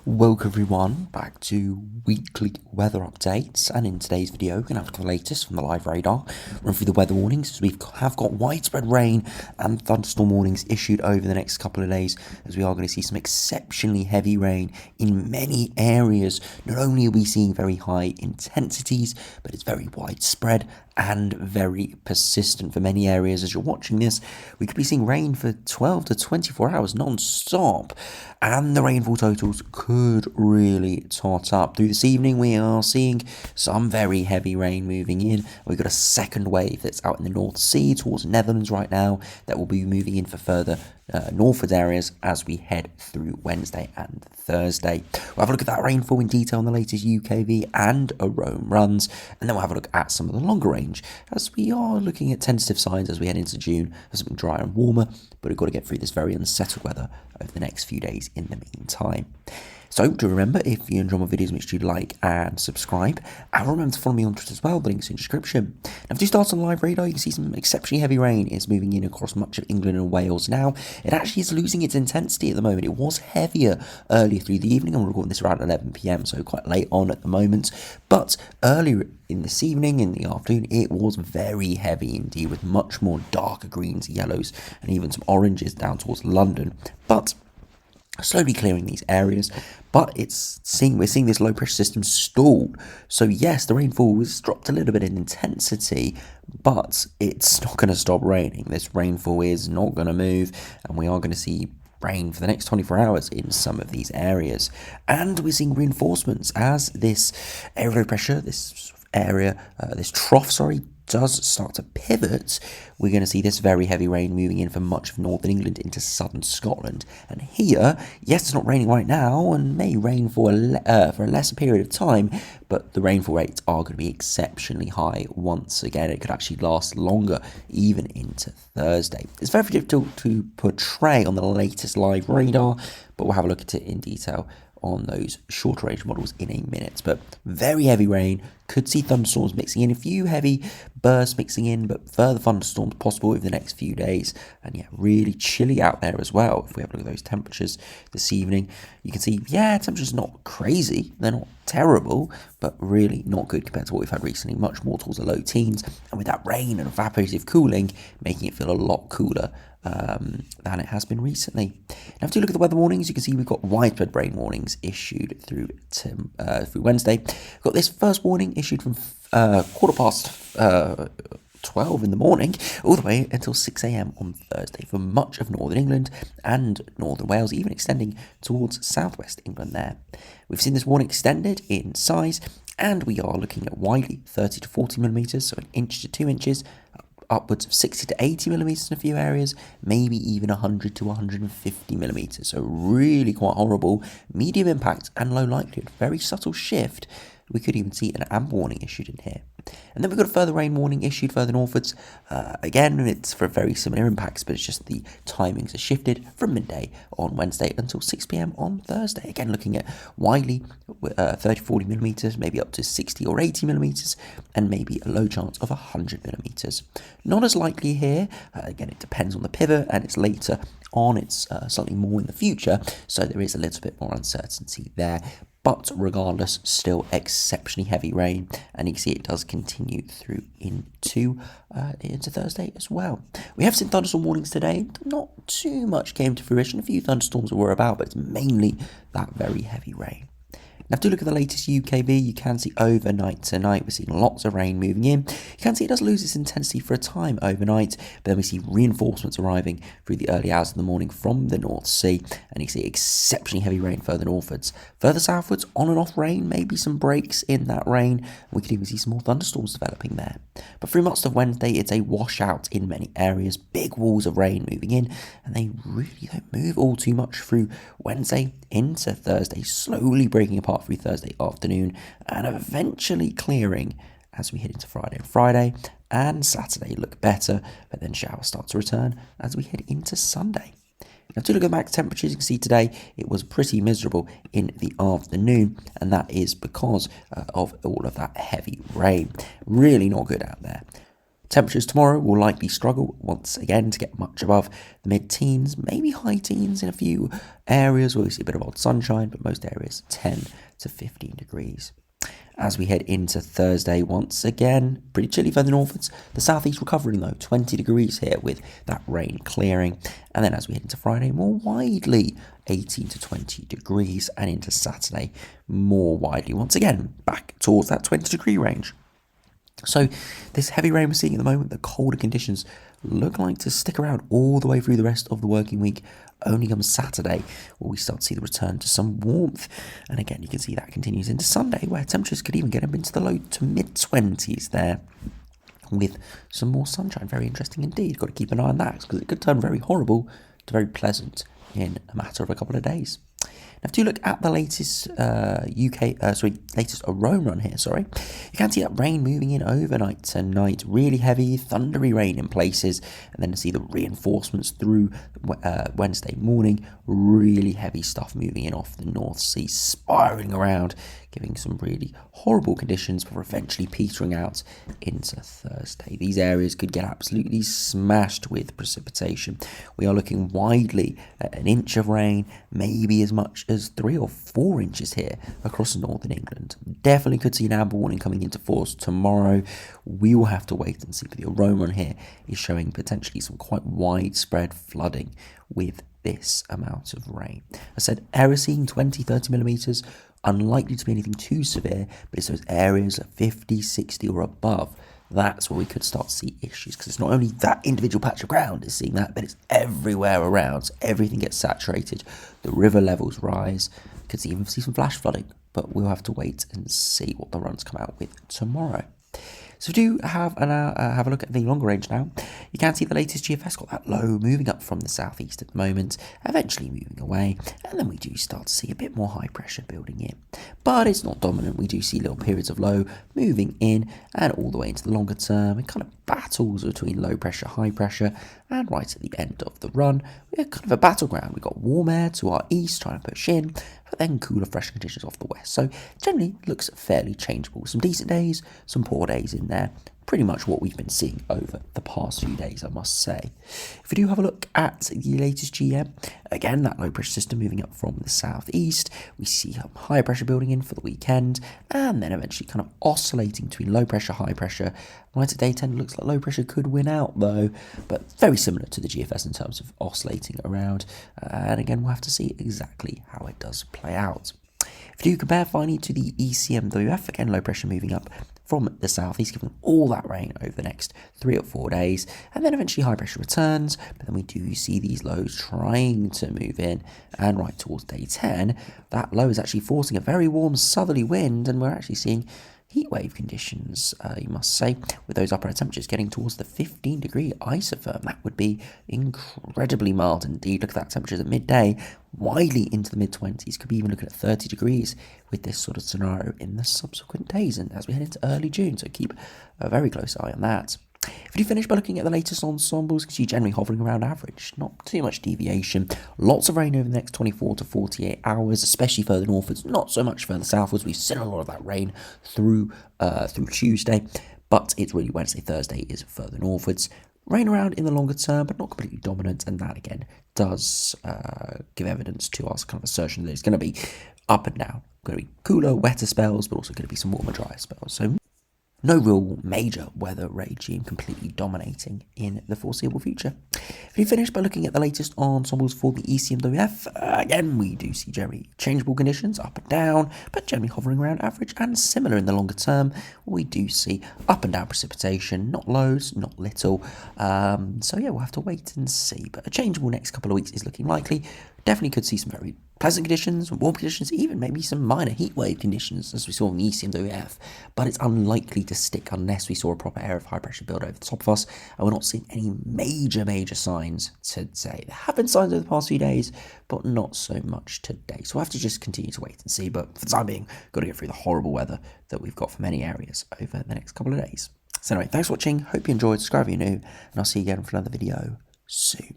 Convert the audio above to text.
Welcome everyone back to weekly weather updates, and in today's video we're going to have the latest from the live radar, run through the weather warnings as we have got widespread rain and thunderstorm warnings issued over the next couple of days, as we are going to see some exceptionally heavy rain in many areas. Not only are we seeing very high intensities, but it's very widespread and very persistent for many areas. As you're watching this, we could be seeing rain for 12 to 24 hours non-stop, and the rainfall totals could really tot up. Through this evening, we are seeing some very heavy rain moving in. We've got a second wave that's out in the North Sea towards the Netherlands right now that will be moving in for further northward areas as we head through Wednesday and Thursday. We'll have a look at that rainfall in detail on the latest UKV and Rome runs, and then we'll have a look at some of the longer range as we are looking at tentative signs as we head into June for something drier and warmer, but we've got to get through this very unsettled weather over the next few days in the meantime. So do remember, if you enjoy my videos, make sure you like and subscribe, and remember to follow me on Twitter as well. The link's in the description. Now, if you start on live radar, you can see some exceptionally heavy rain is moving in across much of England and Wales now. It actually is losing its intensity at the moment. It was heavier earlier through the evening. I'm recording this around 11 p.m, so quite late on at the moment, but earlier in this evening, in the afternoon, it was very heavy indeed, with much more darker greens, yellows, and even some oranges down towards London. But slowly clearing these areas, but we're seeing this low pressure system stalled. So yes, the rainfall has dropped a little bit in intensity, but it's not going to stop raining. This rainfall is not going to move, and we are going to see rain for the next 24 hours in some of these areas. And we're seeing reinforcements as this area of pressure, this trough, does start to pivot. We're going to see this very heavy rain moving in from much of northern England into southern Scotland. And here, yes, it's not raining right now and may rain for a lesser period of time, but the rainfall rates are going to be exceptionally high once again. It could actually last longer, even into Thursday. It's very difficult to portray on the latest live radar, but we'll have a look at it in detail on those shorter range models in a minute. But very heavy rain, could see thunderstorms mixing in, a few heavy bursts mixing in, but further thunderstorms possible over the next few days. And yeah, really chilly out there as well. If we have a look at those temperatures this evening, you can see, yeah, temperatures not crazy, they're not terrible, but really not good compared to what we've had recently, much more towards the low teens, and with that rain and evaporative cooling, making it feel a lot cooler than it has been recently. Now, if you look at the weather warnings, you can see we've got widespread rain warnings issued through Wednesday. We've got this first warning issued from 12 in the morning all the way until 6 a.m. on Thursday for much of northern England and northern Wales, even extending towards southwest England there. We've seen this warning extended in size, and we are looking at widely 30 to 40 millimetres, so 1 inch to 2 inches, upwards of 60 to 80 millimetres in a few areas, maybe even 100 to 150 millimetres. So really quite horrible, medium impact and low likelihood. Very subtle shift. We could even see an amber warning issued in here. And then we've got a further rain warning issued further northwards. Again, it's for very similar impacts, but it's just the timings are shifted from midday on Wednesday until 6 p.m. on Thursday. Again, looking at widely 30, 40 millimetres, maybe up to 60 or 80 millimetres, and maybe a low chance of 100 millimetres. Not as likely here. Again, it depends on the pivot, and it's later on. It's slightly more in the future, so there is a little bit more uncertainty there. But regardless, still exceptionally heavy rain, and you can see it does continue through into Thursday as well. We have seen thunderstorm warnings today. Not too much came to fruition. A few thunderstorms were about, but it's mainly that very heavy rain. Now, if you look at the latest UKV, you can see overnight tonight, we're seeing lots of rain moving in. You can see it does lose its intensity for a time overnight, but then we see reinforcements arriving through the early hours of the morning from the North Sea, and you can see exceptionally heavy rain further northwards. Further southwards, on and off rain, maybe some breaks in that rain. We could even see some more thunderstorms developing there. But through much of Wednesday, it's a washout in many areas, big walls of rain moving in, and they really don't move all too much through Wednesday into Thursday, slowly breaking apart through Thursday afternoon and eventually clearing as we head into Friday. Friday and Saturday look better, but then showers start to return as we head into Sunday. Now, to look at max temperatures, you can see today it was pretty miserable in the afternoon, and that is because of all of that heavy rain. Really not good out there. Temperatures tomorrow will likely struggle once again to get much above the mid-teens, maybe high teens in a few areas where we see a bit of odd sunshine, but most areas 10 to 15 degrees. As we head into Thursday, once again, pretty chilly further northwards. The southeast recovering though, 20 degrees here with that rain clearing. And then as we head into Friday, more widely 18 to 20 degrees. And into Saturday, more widely, once again, back towards that 20-degree range. So this heavy rain we're seeing at the moment, the colder conditions look like to stick around all the way through the rest of the working week. Only comes Saturday where we start to see the return to some warmth. And again, you can see that continues into Sunday, where temperatures could even get up into the low to mid-20s there with some more sunshine. Very interesting indeed. Got to keep an eye on that because it could turn very horrible to very pleasant in a matter of a couple of days. Now, if you look at the latest latest Aurora run here, you can see that rain moving in overnight tonight. Really heavy, thundery rain in places, and then to see the reinforcements through Wednesday morning. Really heavy stuff moving in off the North Sea, spiraling around, giving some really horrible conditions before eventually petering out into Thursday. These areas could get absolutely smashed with precipitation. We are looking widely at an inch of rain, maybe as much as 3 or 4 inches here across northern England. Definitely could see an amber warning coming into force tomorrow. We will have to wait and see, but the Aurora here is showing potentially some quite widespread flooding with this amount of rain. I said areas seeing 20-30 millimetres, unlikely to be anything too severe, but it's those areas of 50, 60 or above. That's where we could start to see issues, because it's not only that individual patch of ground is seeing that, but it's everywhere around. So everything gets saturated. The river levels rise. Could even see some flash flooding, but we'll have to wait and see what the runs come out with tomorrow. So do have a look at the longer range now. You can see the latest GFS got that low moving up from the southeast at the moment, eventually moving away, and then we do start to see a bit more high pressure building in. But it's not dominant. We do see little periods of low moving in and all the way into the longer term. It kind of battles between low pressure, high pressure, and right at the end of the run, we're kind of a battleground. We've got warm air to our east trying to push in, but then cooler, fresher conditions off the west. So generally looks fairly changeable. Some decent days, some poor days in there. Pretty much what we've been seeing over the past few days, I must say. If we do have a look at the latest GM, again, that low pressure system moving up from the southeast. We see higher pressure building in for the weekend, and then eventually kind of oscillating between low pressure, high pressure. Right at day 10, looks like low pressure could win out though, but very similar to the GFS in terms of oscillating around. And again, we'll have to see exactly how it does play out. If you do compare finally to the ECMWF, again, low pressure moving up from the southeast, giving all that rain over the next 3 or 4 days, and then eventually high pressure returns, but then we do see these lows trying to move in, and right towards day 10, that low is actually forcing a very warm southerly wind, and we're actually seeing heatwave conditions, you must say, with those upper temperatures getting towards the 15-degree isotherm. That would be incredibly mild indeed. Look at that, temperatures at midday, widely into the mid-20s. Could be even looking at 30 degrees with this sort of scenario in the subsequent days and as we head into early June, so keep a very close eye on that. If you finish by looking at the latest ensembles, you can see generally hovering around average, not too much deviation. Lots of rain over the next 24 to 48 hours, especially further northwards, not so much further southwards. We've seen a lot of that rain through Tuesday, but it's really Wednesday, Thursday is further northwards. Rain around in the longer term, but not completely dominant, and that again does give evidence to our kind of assertion that it's going to be up and down. Going to be cooler, wetter spells, but also going to be some warmer, drier spells. So no real major weather regime completely dominating in the foreseeable future. If you finish by looking at the latest ensembles for the ECMWF, again, we do see generally changeable conditions, up and down, but generally hovering around average and similar in the longer term. We do see up and down precipitation, not loads, not little. So yeah, we'll have to wait and see. But a changeable next couple of weeks is looking likely. Definitely could see some very pleasant conditions, warm conditions, even maybe some minor heatwave conditions as we saw in the ECMWF, but it's unlikely to stick unless we saw a proper area of high pressure build over the top of us, and we're not seeing any major signs today. There have been signs over the past few days, but not so much today, so we'll have to just continue to wait and see, but for the time being, got to get through the horrible weather that we've got for many areas over the next couple of days. So anyway, thanks for watching, hope you enjoyed, subscribe if you're new, and I'll see you again for another video soon.